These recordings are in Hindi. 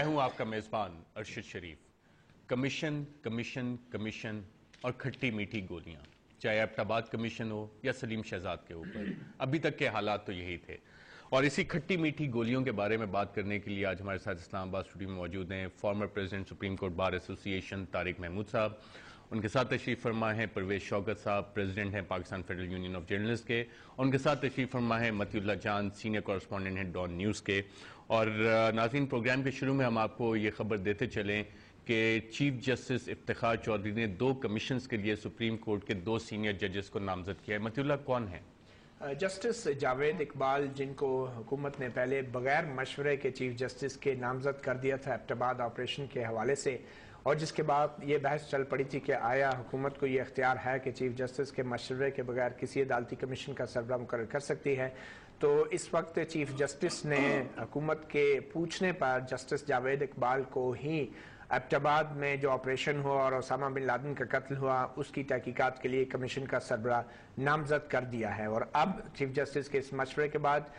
मैं हूं आपका मेजबान अरशद शरीफ। कमीशन कमीशन कमीशन और खट्टी मीठी गोलियां, चाहे एबटाबाद कमीशन हो या सलीम शहजाद के ऊपर, अभी तक के हालात तो यही थे। और इसी खट्टी मीठी गोलियों के बारे में बात करने के लिए आज हमारे साथ इस्लामाबाद स्टूडियो में मौजूद हैं former president supreme court bar association Tariq Mahmood साहब। उनके साथ तशरीफ फरमा है परवेज शौकत साहब, प्रेसिडेंट हैं Pakistan federal union of journalist के। और उनके साथ तशरीफ फरमा है मतीउल्लाह जान, सीनियर कॉरेस्पॉन्डेंट हैं डॉन न्यूज़ के। और नाज़रीन, प्रोग्राम के शुरू में हम आपको ये खबर देते चलें कि चीफ जस्टिस इफ्तिखार चौधरी ने 2 कमीशंस के लिए सुप्रीम कोर्ट के 2 सीनियर जजेस को नामजद किया है। मतीउल्लाह कौन है? जस्टिस जावेद इकबाल, जिनको हुकूमत ने पहले बगैर मशवरे के चीफ जस्टिस के नामजद कर दिया था एबटाबाद ऑपरेशन के हवाले से, और जिसके बाद ये बहस चल पड़ी थी कि आया हुकूमत को ये अख्तियार है कि चीफ जस्टिस के मशवरे के बगैर किसी अदालती कमीशन का सरबराह मुकर्रर कर सकती है। तो इस वक्त चीफ जस्टिस ने हुकूमत के पूछने पर जस्टिस जावेद इकबाल को ही एबटाबाद में जो ऑपरेशन हुआ और ओसामा बिन लादेन का कत्ल हुआ उसकी तहकीकात के लिए कमीशन का सरबराह नामजद कर दिया है। और अब चीफ जस्टिस के इस मशवरे के बाद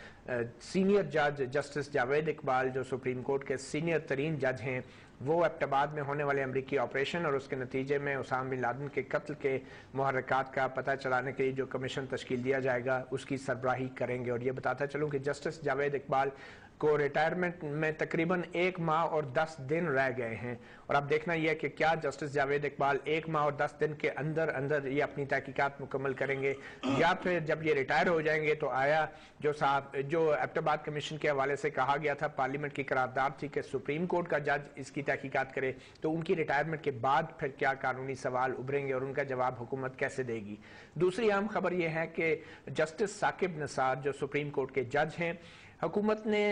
सीनियर जज जस्टिस जावेद इकबाल, जो सुप्रीम कोर्ट के सीनियर तरीन जज हैं, वो एबटाबाद में होने वाले अमरीकी ऑपरेशन और उसके नतीजे में ओसामा बिन लादेन के कत्ल के मुहर्रिकात का पता चलाने के लिए जो कमीशन तश्कील दिया जाएगा उसकी सरबराही करेंगे। और ये बताता चलूँ कि जस्टिस जावेद इकबाल को रिटायरमेंट में तकरीबन 1 माह और 10 दिन रह गए हैं। और अब देखना यह है कि क्या जस्टिस जावेद इकबाल 1 माह और 10 दिन के अंदर अंदर ये अपनी तहकीकात मुकम्मल करेंगे, या फिर जब ये रिटायर हो जाएंगे तो आया जो एबटाबाद कमीशन के हवाले से कहा गया था, पार्लियामेंट की करारदाद थी कि सुप्रीम कोर्ट का जज इसकी तहकीकात करे, तो उनकी रिटायरमेंट के बाद फिर क्या कानूनी सवाल उभरेंगे और उनका जवाब हुकूमत कैसे देगी। दूसरी अहम खबर यह है कि जस्टिस साकिब निसार, जो सुप्रीम कोर्ट के जज हैं, हुकूमत ने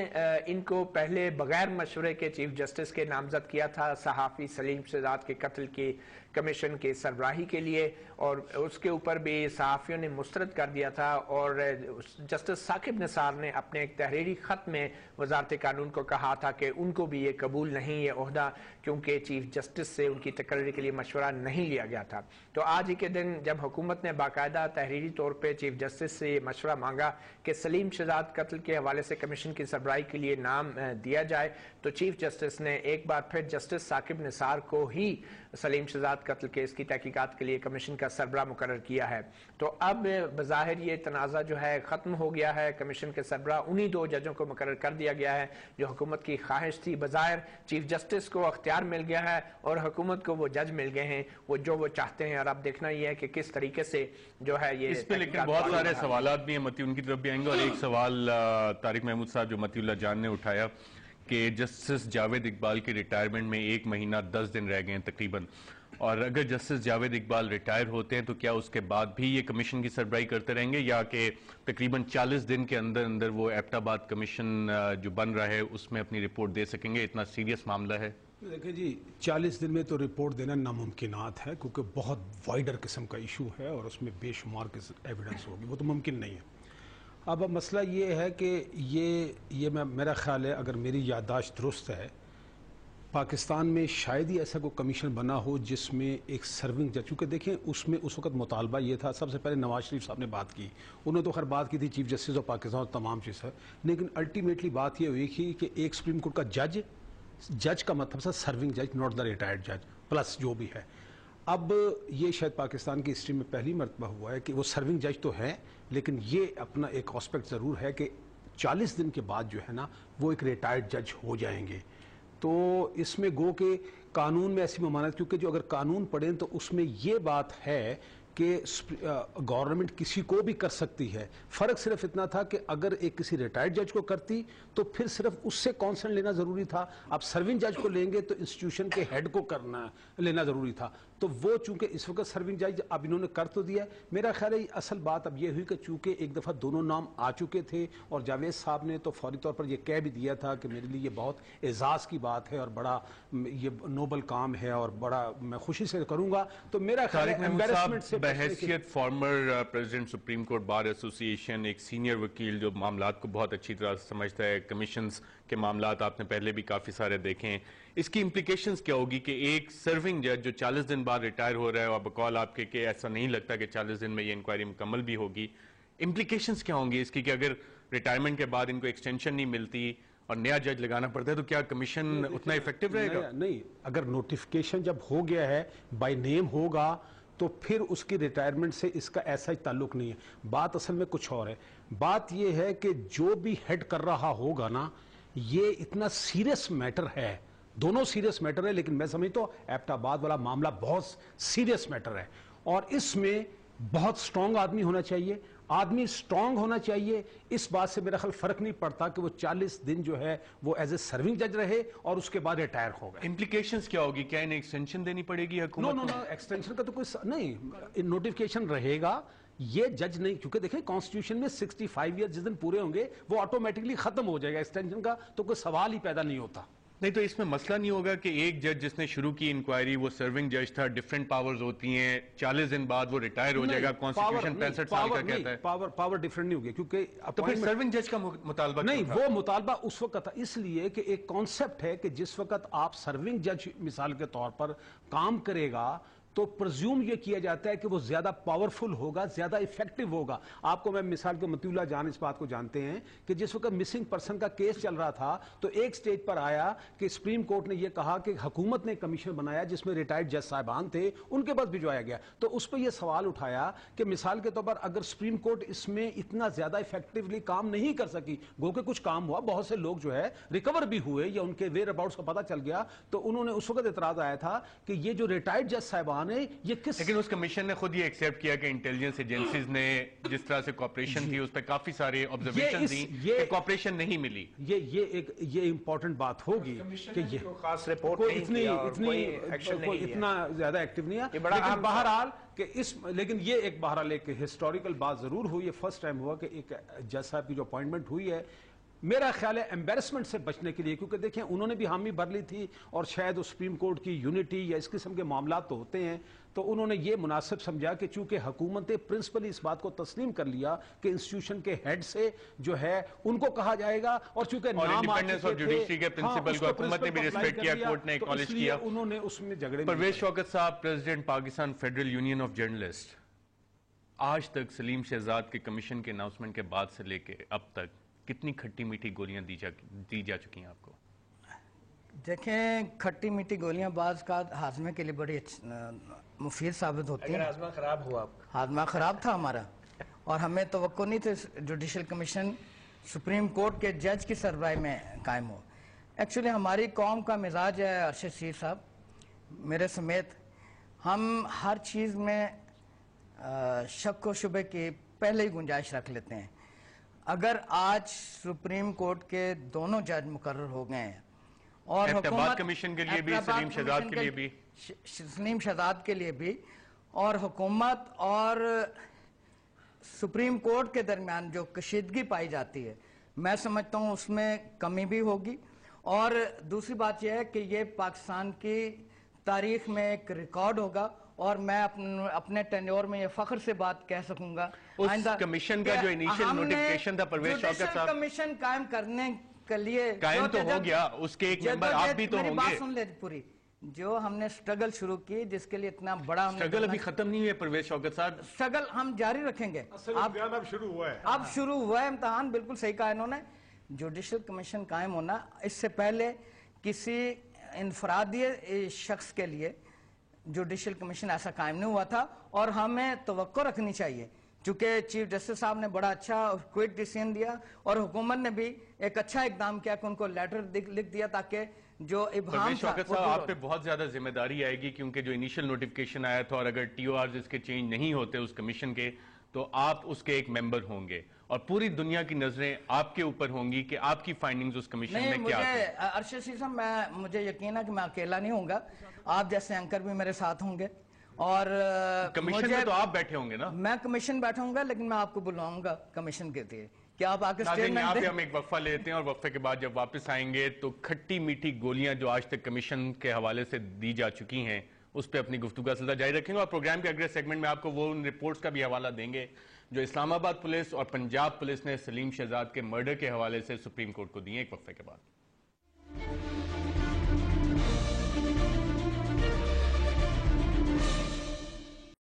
इनको पहले बगैर मशवरे के चीफ जस्टिस के नामजद किया था सहाफ़ी सलीम शहजाद के कत्ल की कमीशन के सरबराही के लिए, और उसके ऊपर भी सहाफ़ियों ने मुस्तरद कर दिया था। और जस्टिस साकिब निसार ने अपने एक तहरीरी ख़त में वजारत कानून को कहा था कि उनको भी ये कबूल नहीं ये ओहदा, क्योंकि चीफ जस्टिस से उनकी तकर्री के लिए मशवरा नहीं लिया गया था। तो आज ही के दिन जब हुकूमत ने बाकायदा तहरीरी तौर पर चीफ जस्टिस से मशवरा मांगा कि सलीम शहजाद कत्ल के हवाले से कमीशन की सरबराही के लिए नाम दिया जाए, तो चीफ जस्टिस ने एक बार फिर जस्टिस साकिब निसार को ही सलीम शहजाद कत्ल केस की तहकीकात के लिए कमीशन का सरबराह मुकर्रर किया है। तो अब बज़ाहिर ये तनाज़ा जो है ख़त्म हो गया है, कमीशन के सरबराह उन्हीं 2 जजों को मुकर्रर कर दिया गया है जो हुकूमत की ख्वाहिश थी। बज़ाहिर चीफ जस्टिस को अख्तियार मिल गया है और हुकूमत को वो जज मिल गए हैं वो जो चाहते हैं। और अब देखना ये है कि किस तरीके से जो है ये इस पे लेकिन बहुत सारे सवालात भी हैं, मती उनकी तरफ भी आएंगे। और एक सवाल तारिक महमूद साहब जो मतीउल्लाह जान ने उठाया कि जस्टिस जावेद इकबाल के रिटायरमेंट में 1 महीना 10 दिन रह गए हैं तकरीबन, और अगर जस्टिस जावेद इकबाल रिटायर होते हैं तो क्या उसके बाद भी ये कमीशन की सरबराही करते रहेंगे, या कि तकरीबन 40 दिन के अंदर अंदर वो एबटाबाद कमीशन जो बन रहा है उसमें अपनी रिपोर्ट दे सकेंगे? इतना सीरियस मामला है। देखिए जी, 40 दिन में तो रिपोर्ट देना नामुमकिनात है, क्योंकि बहुत वाइडर किस्म का इशू है और उसमें बेशुमार एविडेंस होगी, वो तो मुमकिन नहीं है। अब मसला ये है कि ये मेरा ख्याल है, अगर मेरी याददाश्त दुरुस्त है, पाकिस्तान में शायद ही ऐसा कोई कमीशन बना हो जिसमें एक सर्विंग जज, क्योंकि देखें उसमें उस वक्त मुतालबा ये था, सबसे पहले नवाज शरीफ साहब ने बात की, उन्होंने तो खैर बात की थी चीफ जस्टिस ऑफ पाकिस्तान और तमाम चीज़, लेकिन अल्टीमेटली बात ये हुई कि एक सुप्रीम कोर्ट का जज का मतलब था सर्विंग जज, नॉट द रिटायर्ड जज, प्लस जो भी है। अब ये शायद पाकिस्तान की हिस्ट्री में पहली मरतबा हुआ है कि वो सर्विंग जज तो है, लेकिन ये अपना एक एस्पेक्ट ज़रूर है कि 40 दिन के बाद जो है ना वो एक रिटायर्ड जज हो जाएंगे। तो इसमें गो के कानून में ऐसी ममानत, क्योंकि जो अगर कानून पढ़ें तो उसमें ये बात है कि गवर्नमेंट किसी को भी कर सकती है। फ़र्क सिर्फ इतना था कि अगर एक किसी रिटायर्ड जज को करती तो फिर सिर्फ उससे कॉन्सेंट लेना ज़रूरी था। अब सर्विंग जज को लेंगे तो इंस्टीट्यूशन के हेड को लेना ज़रूरी था। तो वो चूंकि इस वक्त सर्विंग जज अब इन्होंने कर तो दिया, मेरा ख्याल है असल बात अब ये हुई कि चूंकि एक दफ़ा दोनों नाम आ चुके थे और जावेद साहब ने तो फौरी तौर पर यह कह भी दिया था कि मेरे लिए ये बहुत एजाज़ की बात है और बड़ा ये नोबल काम है और बड़ा मैं खुशी से करूँगा, तो मेरा ख्याल है एम्बैरेसमेंट से बहैसियत former president supreme court bar association, एक सीनियर वकील जो मामलात को बहुत अच्छी तरह से समझता है, कमीशंस के मामलात आपने पहले भी काफ़ी सारे देखे हैं, इसकी इम्प्लीकेशंस क्या होगी कि एक सर्विंग जज जो 40 दिन बाद रिटायर हो रहा है और बकौल आपके कि ऐसा नहीं लगता कि 40 दिन में ये इंक्वायरी मुकम्मल भी होगी, इम्प्लीकेशंस क्या होंगी इसकी कि अगर रिटायरमेंट के बाद इनको एक्सटेंशन नहीं मिलती और नया जज लगाना पड़ता है, तो क्या कमीशन उतना इफेक्टिव रहेगा? नहीं, अगर नोटिफिकेशन जब हो गया है, बाय नेम होगा, तो फिर उसकी रिटायरमेंट से इसका ऐसा ही ताल्लुक नहीं है। बात असल में कुछ और है। बात यह है कि जो भी हेड कर रहा होगा ना, ये इतना सीरियस मैटर है, दोनों सीरियस मैटर है, लेकिन मैं समझता हूं एबटाबाद वाला मामला बहुत सीरियस मैटर है और इसमें बहुत स्ट्रांग आदमी होना चाहिए। आदमी स्ट्रांग होना चाहिए। इस बात से मेरा ख्याल फर्क नहीं पड़ता कि वो 40 दिन जो है वो एज ए सर्विंग जज रहे और उसके बाद रिटायर हो गए। इम्प्लीकेशंस क्या होगी? क्या इन्हें एक्सटेंशन देनी पड़ेगी हुकूमत को? नो, एक्सटेंशन का तो कोई नहीं, नोटिफिकेशन रहेगा। ये जज नहीं, क्योंकि देखें कॉन्स्टिट्यूशन में 65 ईयर जिस दिन पूरे होंगे वो ऑटोमेटिकली खत्म हो जाएगा। एक्सटेंशन का तो कोई सवाल ही पैदा नहीं होता। नहीं, तो इसमें मसला नहीं होगा कि एक जज जिसने शुरू की इंक्वायरी वो सर्विंग जज था, डिफरेंट पावर्स होती हैं, 40 दिन बाद वो रिटायर हो जाएगा, कॉन्स्टिट्यूशन 65 साल का कहता है। पावर डिफरेंट नहीं होगी, क्योंकि तो फिर सर्विंग जज का मुतालबा नहीं, क्यों था? वो मुतालबा उस वक्त था इसलिए कि एक कॉन्सेप्ट है कि जिस वक्त आप सर्विंग जज मिसाल के तौर पर काम करेगा तो प्रज्यूम ये किया जाता है कि वो ज्यादा पावरफुल होगा, ज्यादा इफेक्टिव होगा। आपको मैं मिसाल के मतीउल्लाह जान इस बात को जानते हैं कि जिस वक्त मिसिंग पर्सन का केस चल रहा था तो एक स्टेज पर आया कि सुप्रीम कोर्ट ने यह कहा कि हुकूमत ने कमीशन बनाया जिसमें रिटायर्ड जज साहिबान थे, उनके पास भिजवाया गया। तो उस पर यह सवाल उठाया कि मिसाल के तौर पर अगर सुप्रीम कोर्ट इसमें इतना ज्यादा इफेक्टिवली काम नहीं कर सकी, गो के कुछ काम हुआ, बहुत से लोग जो है रिकवर भी हुए या उनके वेयर अबाउट्स का पता चल गया, तो उन्होंने उस वक्त एतराज आया था कि ये जो रिटायर्ड जज साहिबान ये किस। लेकिन उस कमीशन ने खुद ये एक्सेप्ट किया कि इंटेलिजेंस एजेंसीज ने जिस तरह से कॉपरेशन थी उस पर काफी सारे ऑब्जर्वेशन दी कि कॉपरेशन नहीं मिली। ये इंपॉर्टेंट बात होगी कि ये खास रिपोर्ट कोई इतना ज्यादा एक्टिव नहीं है, लेकिन बहरहाल कि लेकिन ये एक बहरहाल एक हिस्टोरिकल बात जरूर हुई है। फर्स्ट टाइम हुआ कि एक जज साहब की जो अपॉइंटमेंट हुई है, मेरा ख्याल है एम्बेरसमेंट से बचने के लिए, क्योंकि देखें उन्होंने भी हामी भर ली थी और शायद उस सुप्रीम कोर्ट की यूनिटी या इस किस्म के मामला तो होते हैं, तो उन्होंने ये मुनासिब समझा कि चूंकि हुकूमत प्रिंसिपली इस बात को तस्लीम कर लिया कि इंस्टीट्यूशन के हेड से जो है उनको कहा जाएगा और चूंकि इंडिपेंडेंस ऑफ जुडिशरी के प्रिंसिपल को हुकूमत ने भी रिस्पेक्ट किया, कोर्ट ने एक्नॉलेज किया, उन्होंने उसमें झगड़े। परवेज शौकत साहब, president Pakistan federal union of journalist, आज तक सलीम शहजाद के कमीशन के अनाउंसमेंट के बाद से लेके अब तक कितनी खट्टी मीठी गोलियां दी जा चुकी हैं आपको? देखें, खट्टी मीठी गोलियां बाज़ का हाजमे के लिए बड़ी मुफीद साबित होती हैं। हाजमा खराब हुआ, हाजमा खराब था हमारा और हमें तवक्को नहीं थे जुडिशल कमीशन सुप्रीम कोर्ट के जज की सरबराही में कायम हो। एक्चुअली हमारी कौम का मिजाज है, अरशद सीर साहब मेरे समेत, हम हर चीज़ में शक व शुबे की पहले ही गुंजाइश रख लेते हैं। अगर आज सुप्रीम कोर्ट के दोनों जज मुकर्रर हो गए हैं और हुकूमत कमीशन के लिए भी, सलीम शहजाद के लिए भी, सलीम शहजाद के लिए भी, और हुकूमत और सुप्रीम कोर्ट के दरमियान जो कशीदगी पाई जाती है, मैं समझता हूँ उसमें कमी भी होगी। और दूसरी बात यह है कि ये पाकिस्तान की तारीख में एक रिकॉर्ड होगा और मैं अपने टेन्योर में ये फख्र से बात कह सकूंगा। उस कमीशन का जो इनिशियल नोटिफिकेशन था, परवेज शौकत साहब, कमीशन कायम करने के लिए कायम तो हो गया, उसके एक मेंबर आप भी तो होंगे। बात सुन ले पूरी, जो हमने स्ट्रगल शुरू की, जिसके लिए इतना बड़ा स्ट्रगल अभी खत्म नहीं हुआ परवेज शौकत साहब, स्ट्रगल हम जारी रखेंगे। अब शुरू हुआ है, अब शुरू हुआ है इम्तिहान, बिल्कुल सही कहा इन्होंने। जुडिशल कमीशन कायम होना, इससे पहले किसी इनफरादी शख्स के लिए जुडिशल कमीशन ऐसा कायम नहीं हुआ था और हमें तवक्को रखनी चाहिए, चूंकि चीफ जस्टिस साहब ने बड़ा अच्छा क्विक डिसीजन दिया और हुकूमत ने भी एक अच्छा इकदाम किया कि उनको लेटर लिख दिया ताकि जो इब्हाम था। आप पे बहुत ज्यादा जिम्मेदारी आएगी, क्योंकि जो इनिशियल नोटिफिकेशन आया था और अगर टीओआर इसके चेंज नहीं होते उस कमीशन के, तो आप उसके एक मेंबर होंगे और पूरी दुनिया की नजरें आपके ऊपर होंगी कि आपकी फाइंडिंग्स उस कमीशन में क्या है। अरशद साहब, मुझे यकीन है कि मैं अकेला नहीं होऊंगा, आप जैसे एंकर भी मेरे साथ होंगे और कमीशन में तो आप बैठे होंगे ना? मैं कमीशन बैठूंगा, लेकिन मैं आपको बुलाऊंगा कमीशन के लिए। क्या आप आके स्टेटमेंट दें? हम एक वक्फा लेते हैं और वक्फे के बाद जब वापस आएंगे तो खट्टी मीठी गोलियां जो आज तक कमीशन के हवाले से दी जा चुकी हैं उस पर अपनी गुफ्तगू का सिलसिला जारी रखेंगे और प्रोग्राम के अगले सेगमेंट में आपको वो उन रिपोर्ट्स का भी हवाला देंगे जो इस्लामाबाद पुलिस और पंजाब पुलिस ने सलीम शहजाद के मर्डर के हवाले से सुप्रीम कोर्ट को दिए। एक वक्फे के बाद